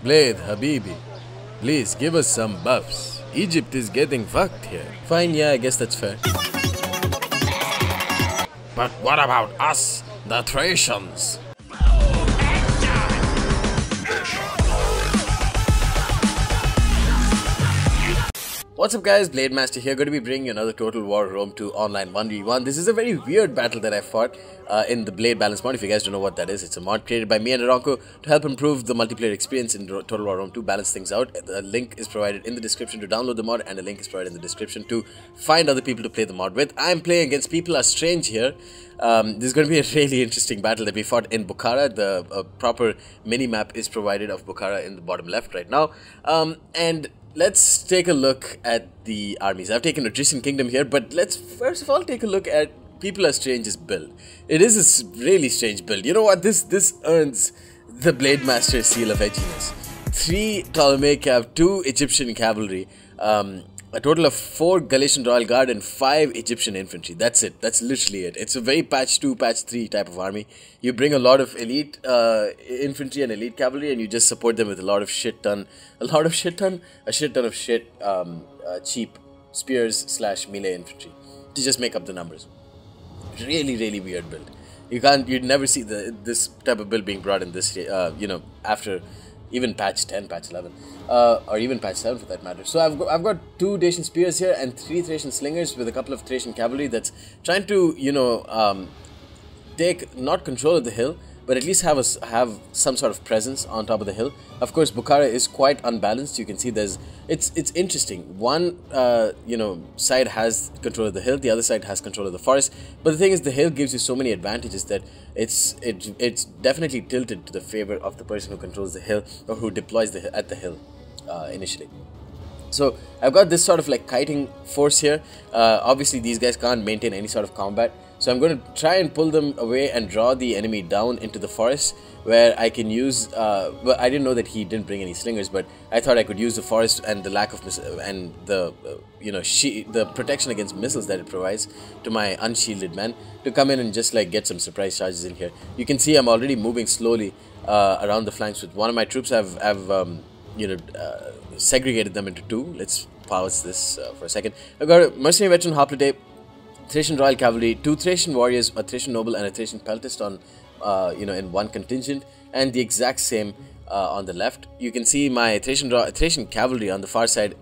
Blade, Habibi, please give us some buffs. Egypt is getting fucked here. Fine, yeah, I guess that's fair. But what about us, the Thracians? What's up guys, Blade Master here, going to be bringing you another Total War Rome 2 online 1v1. This is a very weird battle that I fought in the Blade Balance mod. If you guys don't know what that is, it's a mod created by me and Aronko to help improve the multiplayer experience in Total War Rome 2, balance things out. The link is provided in the description to download the mod, and a link is provided in the description to find other people to play the mod with. I'm playing against Peltasts Strange here. This is going to be a really interesting battle that we fought in Bukhara. The proper mini-map is provided of Bukhara in the bottom left right now. And let's take a look at the armies. I've taken Odrysian Kingdom here, but let's first of all take a look at Peltasts Strange's build. It is a really strange build. You know what? This earns the Blade Master seal of edginess. 3 Ptolemaic Cav, 2 Egyptian cavalry, a total of 4 Galatian Royal Guard and 5 Egyptian infantry. That's it. That's literally it. It's a very patch 2, patch 3 type of army. You bring a lot of elite infantry and elite cavalry, and you just support them with a lot of shit ton. A shit ton of shit cheap spears / melee infantry to just make up the numbers. Really weird build. You'd never see this type of build being brought in this after even patch 10, patch 11, or even patch 7 for that matter. So I've got 2 Dacian spears here and 3 Thracian slingers with a couple of Thracian cavalry that's trying to take not control of the hill, but at least have some sort of presence on top of the hill. Of course, Bukhara is quite unbalanced. You can see it's interesting. One side has control of the hill, the other side has control of the forest. But the thing is, the hill gives you so many advantages that it's definitely tilted to the favor of the person who controls the hill or who deploys at the hill initially. So I've got this sort of like kiting force here. Obviously these guys can't maintain any sort of combat, so I'm going to try and pull them away and draw the enemy down into the forest, where I can use well, I didn't know that he didn't bring any slingers, but I thought I could use the forest and the lack of and the the protection against missiles that it provides to my unshielded men to come in and just like get some surprise charges in here. You can see I'm already moving slowly around the flanks with one of my troops. I've segregated them into 2. Let's pause this for a second. I've got a mercenary veteran hoplite, Thracian Royal Cavalry, 2 Thracian warriors, a Thracian noble and a Thracian peltast on in one contingent, and the exact same on the left. You can see my Thracian cavalry on the far side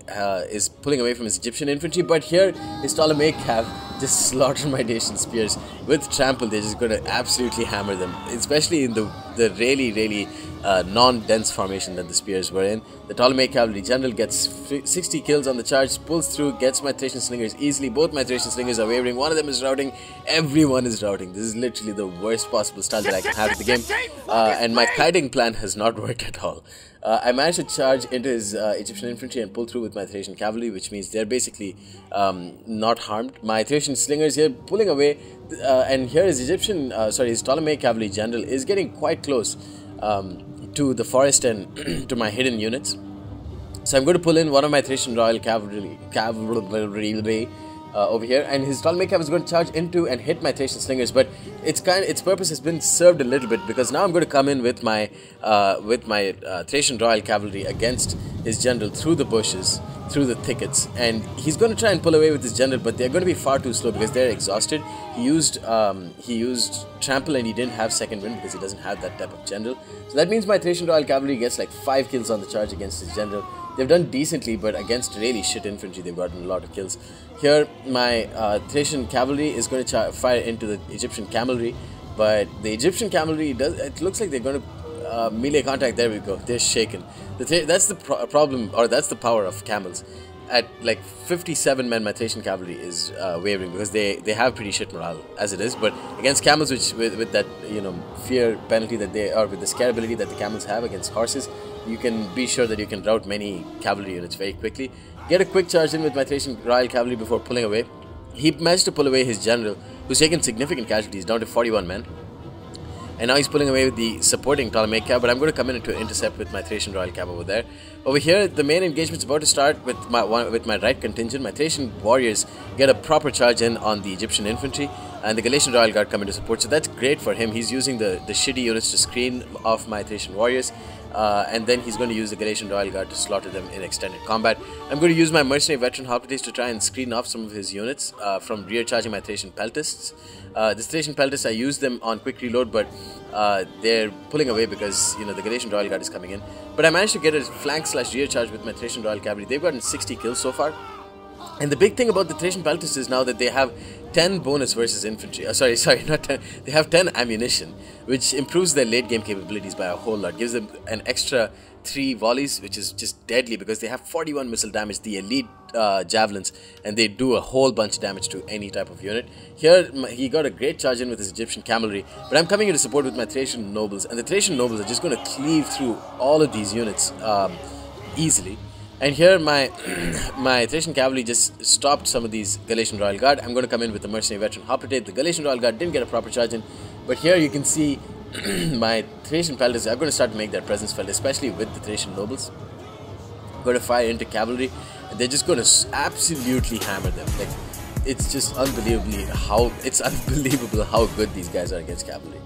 is pulling away from his Egyptian infantry, but here his Ptolemaic Cav just slaughtered my Dacian spears. With trample, they're just going to absolutely hammer them, especially in the really non-dense formation that the spears were in. The Ptolemaic cavalry general gets 60 kills on the charge, pulls through, gets my Thracian slingers easily. Both my Thracian slingers are wavering, one of them is routing, everyone is routing. This is literally the worst possible style that I can have in the game, and my kiting plan has not worked at all. I managed to charge into his Egyptian infantry and pull through with my Thracian cavalry, which means they're basically not harmed. My Thracian slingers here pulling away, and here his his Ptolemaic cavalry general is getting quite close to the forest and to my hidden units. So I'm going to pull in one of my Thracian Royal Cavalry over here, and his Ptolemaic Cav is going to charge into and hit my Thracian slingers, but its purpose has been served a little bit, because now I'm going to come in with my Thracian Royal Cavalry against his general through the bushes, through the thickets, and he's going to try and pull away with his general, but they're going to be far too slow because they're exhausted. He used trample, and he didn't have second wind because he doesn't have that type of general. So that means my Thracian Royal Cavalry gets like 5 kills on the charge against his general. They've done decently, but against really shit infantry, they've gotten a lot of kills. Here, my Thracian cavalry is going to fire into the Egyptian cavalry, but the Egyptian cavalry it looks like they're going to melee contact. There we go. They're shaken. That's the problem, or that's the power of camels. At like 57 men, my Thracian cavalry is wavering because they have pretty shit morale as it is. But against camels, which with that fear penalty that with the scare ability that the camels have against horses, you can be sure that you can rout many cavalry units very quickly. Get a quick charge in with my Thracian Royal Cavalry before pulling away. He managed to pull away his general, who's taken significant casualties, down to 41 men. And now he's pulling away with the supporting Ptolemaic Cav, but I'm going to come in to intercept with my Thracian Royal Cav over there. Over here, the main engagement's about to start with my right contingent. My Thracian warriors get a proper charge in on the Egyptian infantry. and the Galatian Royal Guard come into support. So that's great for him. He's using the shitty units to screen off my Thracian warriors, and then he's going to use the Galatian Royal Guard to slaughter them in extended combat. I'm going to use my mercenary veteran Hoplites to try and screen off some of his units from rear charging my Thracian Peltasts. The Thracian Peltasts, I use them on quick reload, but they're pulling away because the Galatian Royal Guard is coming in. But I managed to get a flank/rear charge with my Thracian Royal Cavalry. They've gotten 60 kills so far. And the big thing about the Thracian Peltasts is now that they have 10 bonus versus infantry. Sorry, not 10. They have 10 ammunition, which improves their late game capabilities by a whole lot. Gives them an extra 3 volleys, which is just deadly because they have 41 missile damage, the elite javelins, and they do a whole bunch of damage to any type of unit. Here, he got a great charge in with his Egyptian cavalry, but I'm coming into support with my Thracian nobles, and the Thracian nobles are just going to cleave through all of these units easily. And here my Thracian cavalry just stopped some of these Galatian Royal Guard. I'm going to come in with the mercenary veteran Hoplite. The Galatian Royal Guard didn't get a proper charge in, but here you can see my Thracian Peltasts are going to start to make their presence felt, especially with the Thracian nobles. I'm going to fire into cavalry, and they're just going to absolutely hammer them. Like, it's just unbelievable how good these guys are against cavalry.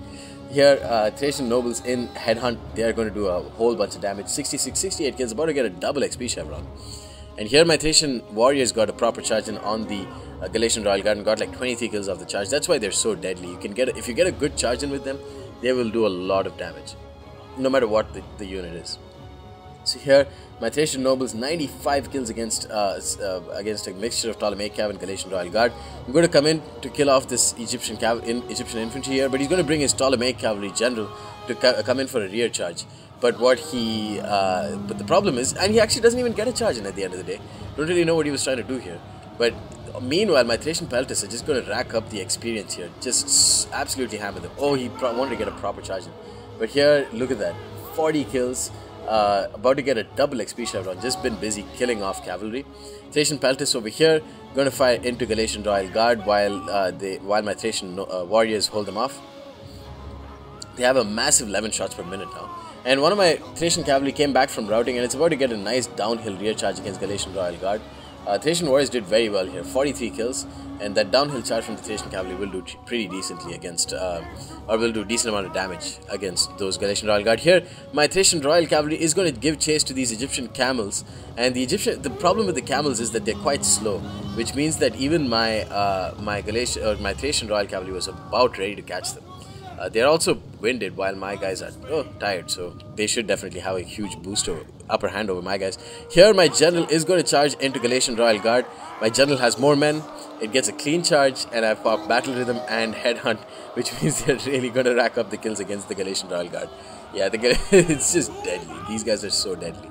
Here, Thracian nobles in headhunt, they are going to do a whole bunch of damage. 66, 68 kills, about to get a double XP chevron. And here my Thracian warriors got a proper charge in on the Galatian Royal Guard and got like 23 kills off the charge. That's why they're so deadly. You can if you get a good charge in with them, they will do a lot of damage, no matter what the unit is. So here, my Thracian nobles, 95 kills against a mixture of Ptolemaic Cav and Galatian Royal Guard. I'm going to come in to kill off this Egyptian infantry here, but he's going to bring his Ptolemaic cavalry general to come in for a rear charge. But but the problem is, and he actually doesn't even get a charge in at the end of the day. Don't really know what he was trying to do here. But meanwhile, my Thracian Peltasts are just going to rack up the experience here, just absolutely hammer them. Oh, he wanted to get a proper charge in. But here, look at that, 40 kills. About to get a double XP chevron, just been busy killing off cavalry. Thracian Peltasts over here, going to fire into Galatian Royal Guard while my Thracian warriors hold them off. They have a massive 11 shots per minute now. And one of my Thracian cavalry came back from routing, and it's about to get a nice downhill rear charge against Galatian Royal Guard. Thracian warriors did very well here, 43 kills, and that downhill charge from the Thracian cavalry will do pretty decently against, or will do a decent amount of damage against those Galatian Royal Guard. Here, my Thracian Royal Cavalry is going to give chase to these Egyptian camels, and the problem with the camels is that they're quite slow, which means that even my Thracian Royal Cavalry was about ready to catch them. They're also winded while my guys are tired, so they should definitely have a huge boost or upper hand over my guys. Here my general is going to charge into Galatian Royal Guard. My general has more men, it gets a clean charge, and I've popped Battle Rhythm and Headhunt, which means they're really going to rack up the kills against the Galatian Royal Guard. Yeah, it's just deadly. These guys are so deadly.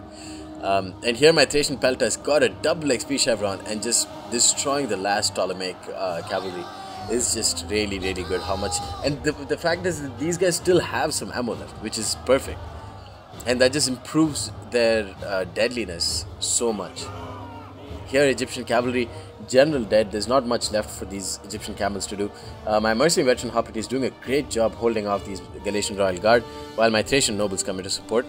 And here my Thracian Peltasts got a double XP chevron and just destroying the last Ptolemaic cavalry is just really good. How much, and the fact is that these guys still have some ammo left, which is perfect, and that just improves their deadliness so much. Here Egyptian cavalry general dead. There's not much left for these Egyptian camels to do. My mercenary veteran Hoplite is doing a great job holding off these Galatian Royal Guard while my Thracian nobles come into support.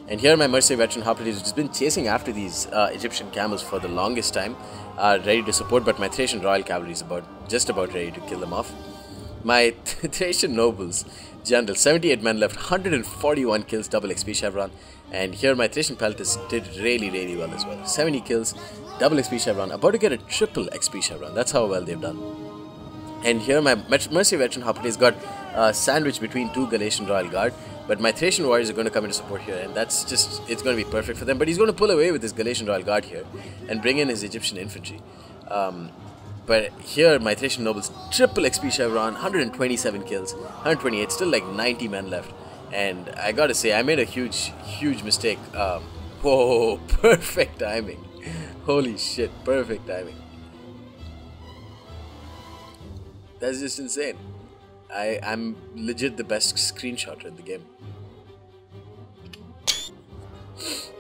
And here my mercenary veteran Hoplite has just been chasing after these Egyptian camels for the longest time, ready to support, but my Thracian Royal Cavalry is just about ready to kill them off. My Thracian nobles general, 78 men left, 141 kills, double XP chevron. And here my Thracian Peltasts did really well as well. 70 kills, double XP chevron, about to get a triple XP chevron. That's how well they've done. And here my mercenary veteran Hoplite has got sandwiched between two Galatian Royal Guard. But my Thracian warriors are going to come into support here, and that's just, it's going to be perfect for them. But he's going to pull away with his Galatian Royal Guard here and bring in his Egyptian infantry. But here my Thracian nobles, triple XP chevron, 127 kills, 128, still like 90 men left. And I gotta say, I made a huge mistake. Whoa, perfect timing. Holy shit, perfect timing. That's just insane. I'm legit the best screenshotter in the game.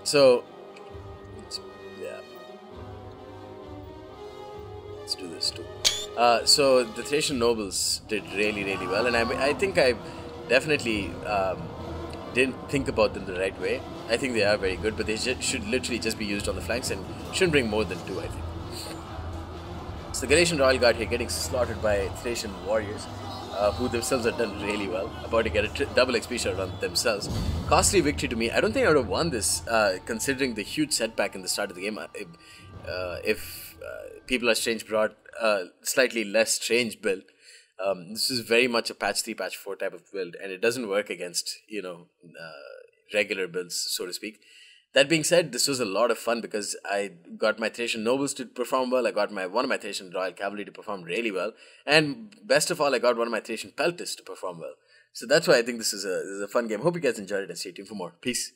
So, yeah. Let's do this too. So the Thracian nobles did really well, and I think I definitely didn't think about them the right way. I think they are very good, but they should literally just be used on the flanks and shouldn't bring more than 2, I think. So the Galatian Royal Guard here getting slaughtered by Thracian warriors, who themselves have done really well, about to get a double XP shot on themselves. Costly victory to me. I don't think I would have won this, considering the huge setback in the start of the game. If People Are Strange brought a slightly less strange build, this is very much a patch 3, patch 4 type of build, and it doesn't work against, regular builds, so to speak. That being said, this was a lot of fun because I got my Thracian nobles to perform well. I got one of my Thracian royal cavalry to perform really well, and best of all, I got one of my Thracian Peltasts to perform well. So that's why I think this is a fun game. Hope you guys enjoyed it and stay tuned for more. Peace.